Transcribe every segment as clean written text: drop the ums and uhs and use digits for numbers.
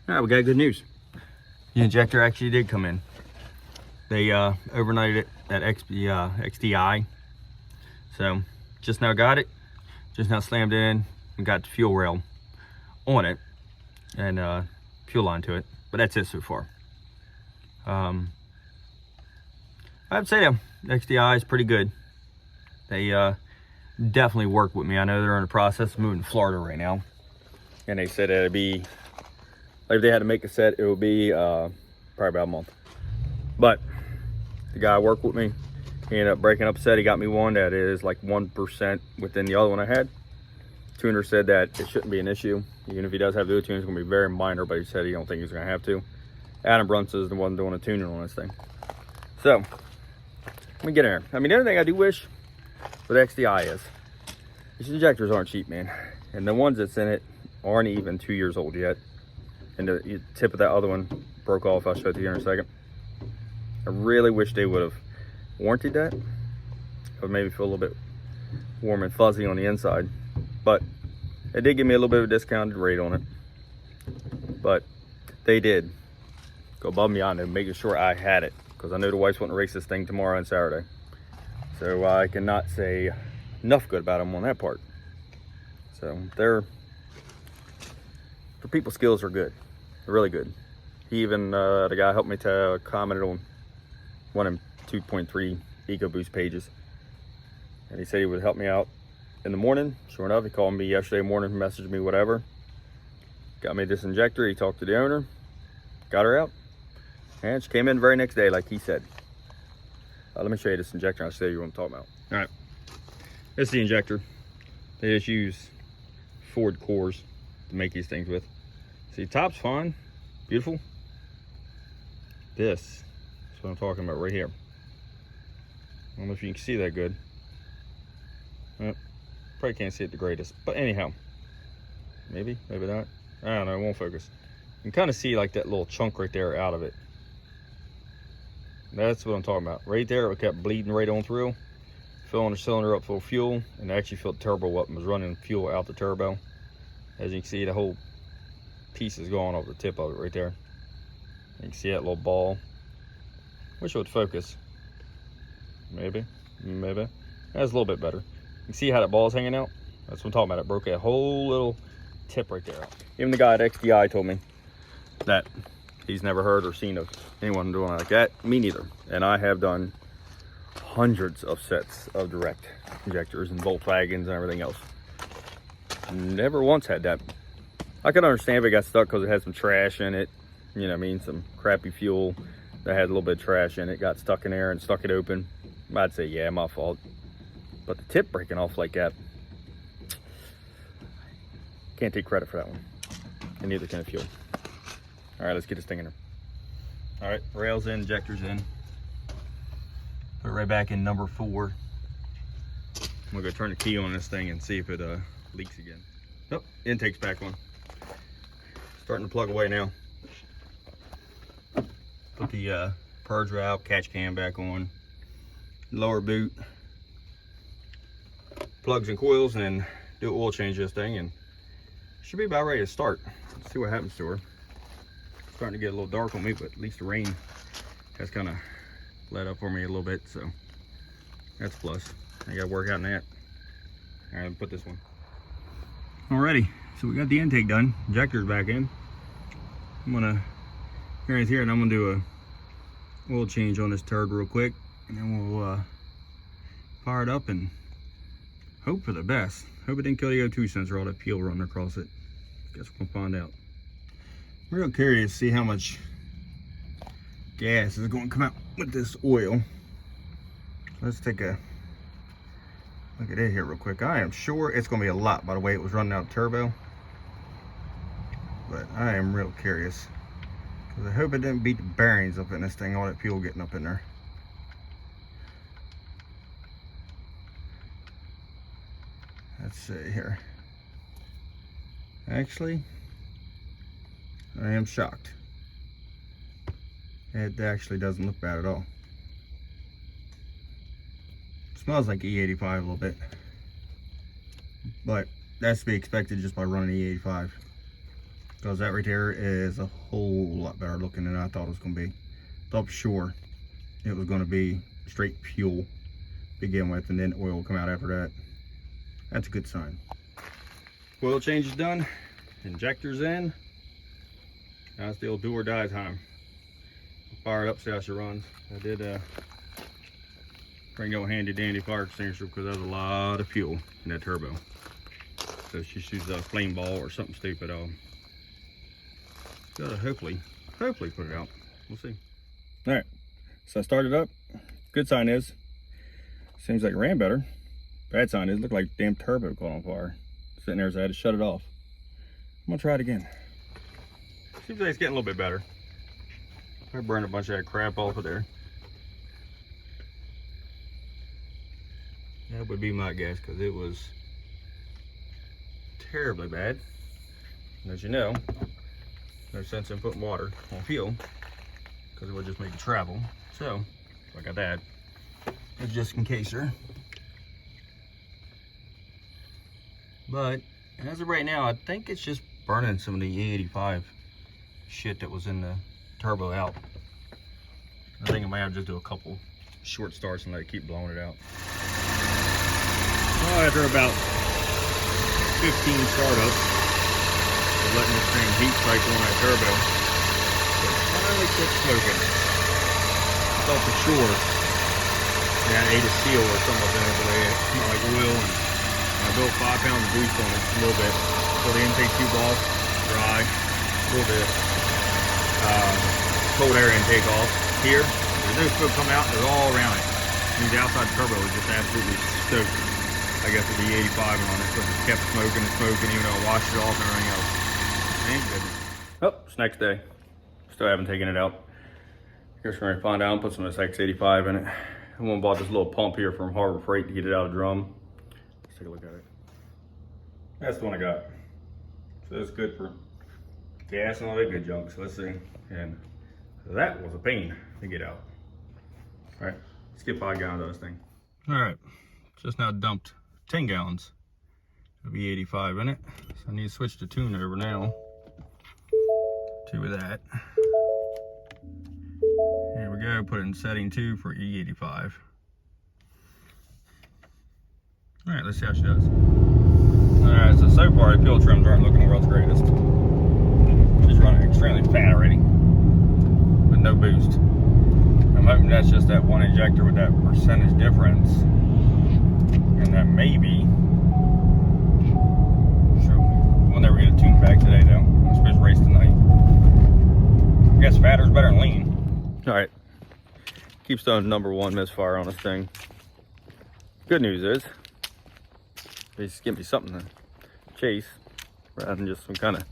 All right, we got good news. The injector actually did come in. They overnighted it at XDI. So just now got it. Just now slammed it in and got the fuel rail on it and fuel line to it. But that's it so far. I'd say the XDI is pretty good. They definitely work with me. I know they're in the process of moving to Florida right now. And they said it'd be, like if they had to make a set, it would be probably about a month. But the guy worked with me. He ended up breaking up a set. He got me one that is like 1% within the other one I had. Tuner said that it shouldn't be an issue. Even if he does have to do a tune, it's going to be very minor, but he said he don't think he's going to have to. Adam Brunson is the one doing a tuning on this thing. So, let me get in there. I mean, the other thing I do wish with XDI is these injectors aren't cheap, man. And the ones that's in it aren't even 2 years old yet. And the tip of that other one broke off. I'll show it to you in a second. I really wish they would have warranted that. It would maybe feel a little bit warm and fuzzy on the inside. But they did give me a little bit of a discounted rate on it. But they did go above and beyond and making sure I had it. Because I know the wife's wanting to race this thing tomorrow and Saturday. So I cannot say enough good about them on that part. So their people skills are good. They're really good. He even, the guy helped me to comment on one of them 2.3 Ecoboost pages. And he said he would help me out in the morning. Sure enough, he called me yesterday morning, messaged me, whatever. Got me this injector. He talked to the owner, got her out. And she came in the very next day, like he said. Let me show you this injector. I'll show you what I'm talking about. All right, this is the injector. They just use Ford cores to make these things with. See, top's fine, beautiful. This is what I'm talking about right here. I don't know if you can see that good. Probably can't see it the greatest, but anyhow, maybe not. I don't know, it won't focus. You can kind of see like that little chunk right there out of it. That's what I'm talking about. Right there, it kept bleeding right on through. Filling the cylinder up full of fuel, and I actually filled the turbo up and was running fuel out the turbo. As you can see, the whole piece is gone off the tip of it right there. You can see that little ball. Wish it would focus. Maybe. That's a little bit better. You can see how that ball's hanging out? That's what I'm talking about. It broke a whole little tip right there. Even the guy at XDI told me that he's never heard or seen of anyone doing like that. Me neither. And I have done hundreds of sets of direct injectors and Volkswagens and everything else. Never once had that. I could understand if it got stuck because it had some trash in it. You know what I mean? Some crappy fuel that had a little bit of trash in it. Got stuck in there and stuck it open. I'd say, yeah, my fault. But the tip breaking off like that, can't take credit for that one. And neither can the fuel. All right, let's get this thing in there. All right, rails in, injectors in. Put it right back in number 4. I'm gonna go turn the key on this thing and see if it leaks again. Nope, intake's back on. Starting to plug away now. Put the purge valve, catch cam back on. Lower boot. Plugs and coils, and then do an oil change this thing, and should be about ready to start. Let's see what happens to her. It's starting to get a little dark on me, but at least the rain has kind of let up for me a little bit, so that's a plus. I gotta work out in that. All right, put this one. Alrighty, so we got the intake done. Injector's back in. I'm gonna right here, and I'm gonna do a oil change on this turd real quick, and then we'll fire it up and hope for the best. Hope it didn't kill the O2 sensor, all that peel running across it. Guess we'll find out. I'm real curious to see how much gas is going to come out with this oil. Let's take a look at it here real quick. I am sure it's going to be a lot by the way it was running out the turbo. But I am real curious. Because I hope it didn't beat the bearings up in this thing, all that fuel getting up in there. Let's see here. Actually, I am shocked. It actually doesn't look bad at all. It smells like E85 a little bit. But that's to be expected just by running E85. because that right there is a whole lot better looking than I thought it was going to be. Thought for sure it was going to be straight fuel to begin with, and then oil will come out after that. That's a good sign. Oil change is done, injector's in. Now it's the old do or die time. Fire it up, see how she runs. I did bring no handy dandy fire extinguisher because there's a lot of fuel in that turbo. So if she shoots a flame ball or something stupid, I'll gotta hopefully put it out. We'll see. All right, so I started up. Good sign is, seems like it ran better. Bad sign is, looked like damn turbo caught on fire. Sitting there, so I had to shut it off. I'm gonna try it again. Seems like it's getting a little bit better. I burned a bunch of that crap off of there. That would be my guess, because it was terribly bad. And as you know, no sense in putting water on fuel, because it would just make it travel. So, I got that. It's just in case her. But as of right now, I think it's just burning some of the E85 shit that was in the turbo out. I think I might have to just do a couple short starts and let it keep blowing it out. Well, after about 15 startups, letting this thing heat cycle on that turbo, it finally quit smoking. I thought for sure that I ate a seal or something like that, but it smelled like oil, and I built 5 pounds of boost on it a little bit. Pull the intake tube off, dry, a little bit. Cold air intake off. Here, there's no smoke coming out, they're all around it. I mean, the outside turbo is just absolutely stoked, I guess, with the E85 on it, because it kept smoking and smoking, even though I washed it off and everything else. Thank goodness. Oh, it's next day. Still haven't taken it out. Here's where I find out and put some of this X85 in it. I went and bought this little pump here from Harbor Freight to get it out of the drum. Let's take a look at it. That's the one I got. So it's good for gas and all that good junk. So let's see. And that was a pain to get out. All right, let's get 5 gallons of this thing. All right, just now dumped 10 gallons of E85 in it. So I need to switch the tune over now to that. Here we go, put it in setting 2 for E85. All right, let's see how she does. All right, so far the fuel trims aren't looking the world's greatest. She's running extremely fat already, with no boost. I'm hoping that's just that one injector with that percentage difference, and that maybe, sure, we'll never get a tune back today though. I'm supposed to race tonight. I guess fatter is better than lean. All right, Keepstone #1 misfire on this thing. Good news is, it's giving me something to chase, rather than just some kind of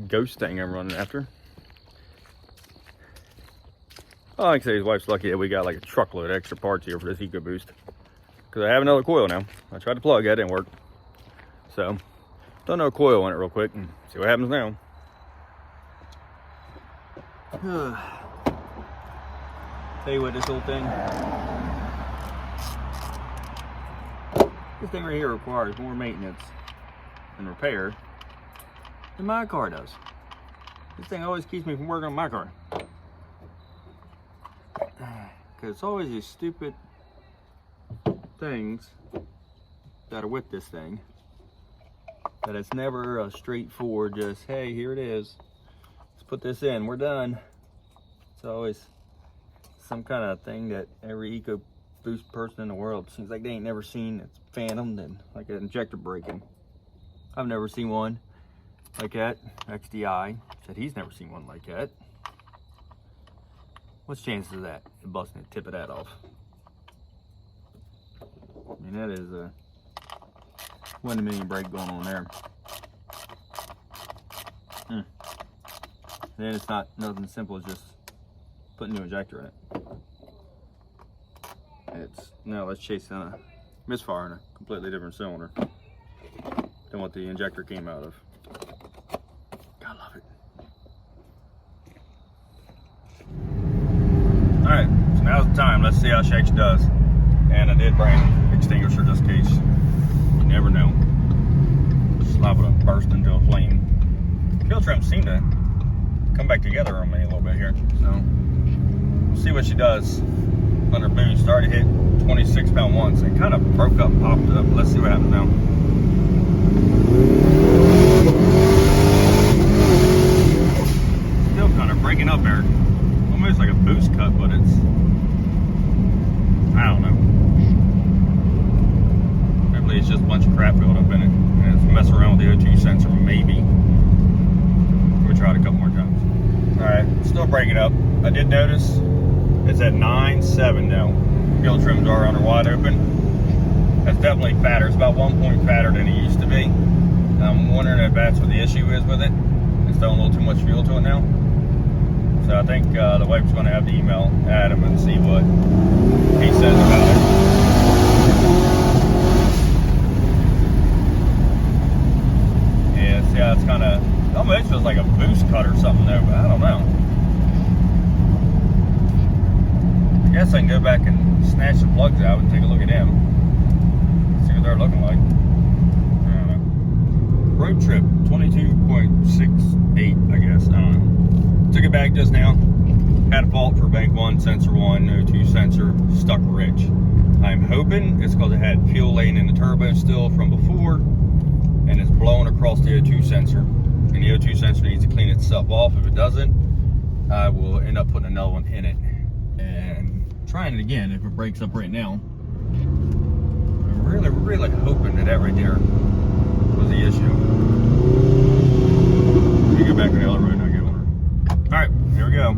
ghost thing I'm running after. All I can say is wife's lucky that we got like a truckload of extra parts here for this Ecoboost, because I have another coil now. I tried to plug it, didn't work. So, throw another coil in it real quick and see what happens now. Tell you what, this little thing, this thing right here requires more maintenance and repair than my car does. This thing always keeps me from working on my car. Because it's always these stupid things that are with this thing, that it's never a straightforward just, hey, here it is, let's put this in, we're done. It's always some kind of thing that every Ecoboost person in the world seems like they ain't never seen. It's phantomed, and like an injector breaking. I've never seen one like that. XDI said he's never seen one like that. What's the chances of that? Busting the tip of that off. I mean, that is a 1 in a million break going on there. Then it's not nothing simple as just putting a new injector in it. It's, now let's chase a misfire in a completely different cylinder than what the injector came out of. God, love it. Alright, so now's the time. Let's see how she actually does. And I did bring an extinguisher just in case. You never know. Just liable to burst into a flame. Feels trim seemed to come back together on me a little bit here. So we'll see what she does under boost. Already hit 26 pound once. It kind of broke up and popped up. Let's see what happens now. Still kind of breaking up there. Almost like a boost cut, but it's, I don't know. Maybe it's just a bunch of crap filled up in it. And it's messing around with the O2 sensor, maybe. We'll try it a couple more times. Alright, still breaking up. I did notice it's at 9.7 now. Fuel trims are under wide open. That's definitely fatter. It's about 1 point fatter than it used to be. I'm wondering if that's what the issue is with it. It's throwing a little too much fuel to it now. So I think the wife's going to have to email Adam and see what he says about it. Yeah, see how it's kind of, almost feels like a boost cut or something though, but I don't know. I guess I can go back and snatch the plugs out and take a look at them. See what they're looking like. I don't know. Road trip, 22.68, I guess. I don't know. Took it back just now. Had a fault for bank 1, sensor 1, O2 sensor, stuck rich. I'm hoping it's because it had fuel laying in the turbo still from before, and it's blowing across the O2 sensor. And the O2 sensor needs to clean itself off. If it doesn't, I will end up putting another one in it. And trying it again if it breaks up right now. I'm really hoping that right there was the issue. You go back on the other road and I'll get over. Alright, here we go.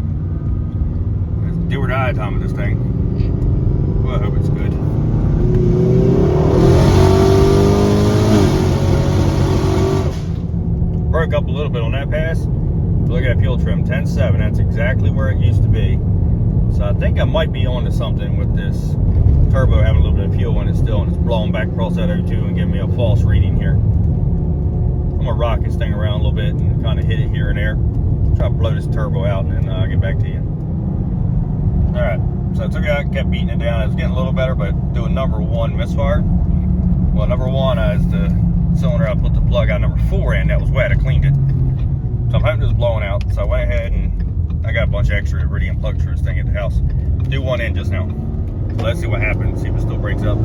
It's do or die time with this thing. Well, I hope it's good. Broke up a little bit on that pass. Look at that fuel trim, 10.7. That's exactly where it used to be. So I think I might be onto something with this turbo having a little bit of fuel in it still, and it's blowing back across that O2 and giving me a false reading here. I'm gonna rock this thing around a little bit and kind of hit it here and there. Try to blow this turbo out and then I'll get back to you. Alright, so I took it out, kept beating it down. It was getting a little better, but doing number 1 misfire. Well, number 1 is the cylinder I put the plug out number 4 in that was wet. I cleaned it. So I'm hoping it was blowing out. So I went ahead and I got a bunch of extra iridium plug through this thing at the house. Do one in just now. So let's see what happens, see if it still breaks up.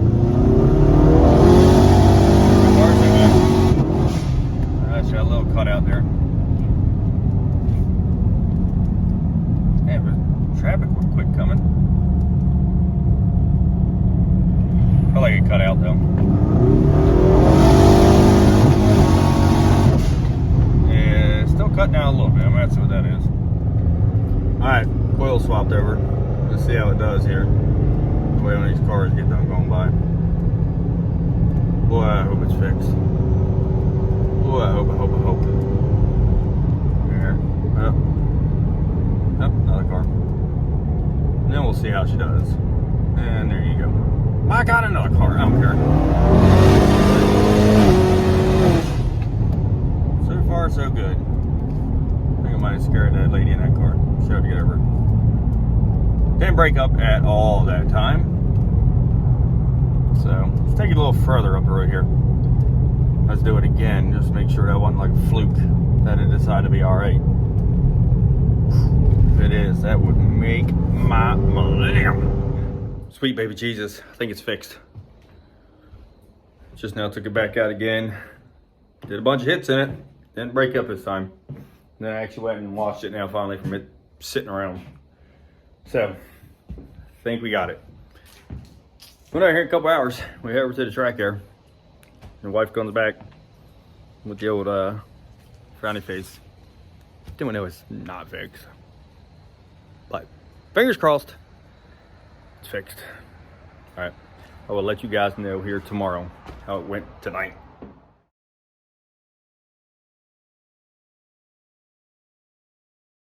Alright, so got a little cut out there. Man, but traffic was quick coming. I like it cut out though. Yeah, still cutting out a little bit. I'm gonna have to see what that is. Alright, coil swapped over. Let's see how it does here. The way when these cars get done going by. Boy, I hope it's fixed. Boy, I hope. There. Up. Up, another car. And then we'll see how she does. And there you go. I got another car. I don't care. So far, so good. I think I might have scared that lady in that car. She had to get over it. Didn't break up at all that time. So let's take it a little further up the road here. Let's do it again. Just make sure that wasn't like a fluke that it decided to be alright. If it is, that would make my millennium. Sweet baby Jesus, I think it's fixed. Just now took it back out again. Did a bunch of hits in it. Didn't break up this time. And then I actually went and washed it now finally from it sitting around. So, I think we got it. We're out here in a couple hours. We head over to the track there. My wife comes back with the old frowny face. Then we know it's not fixed. But, fingers crossed. It's fixed. All right, I will let you guys know here tomorrow how it went tonight.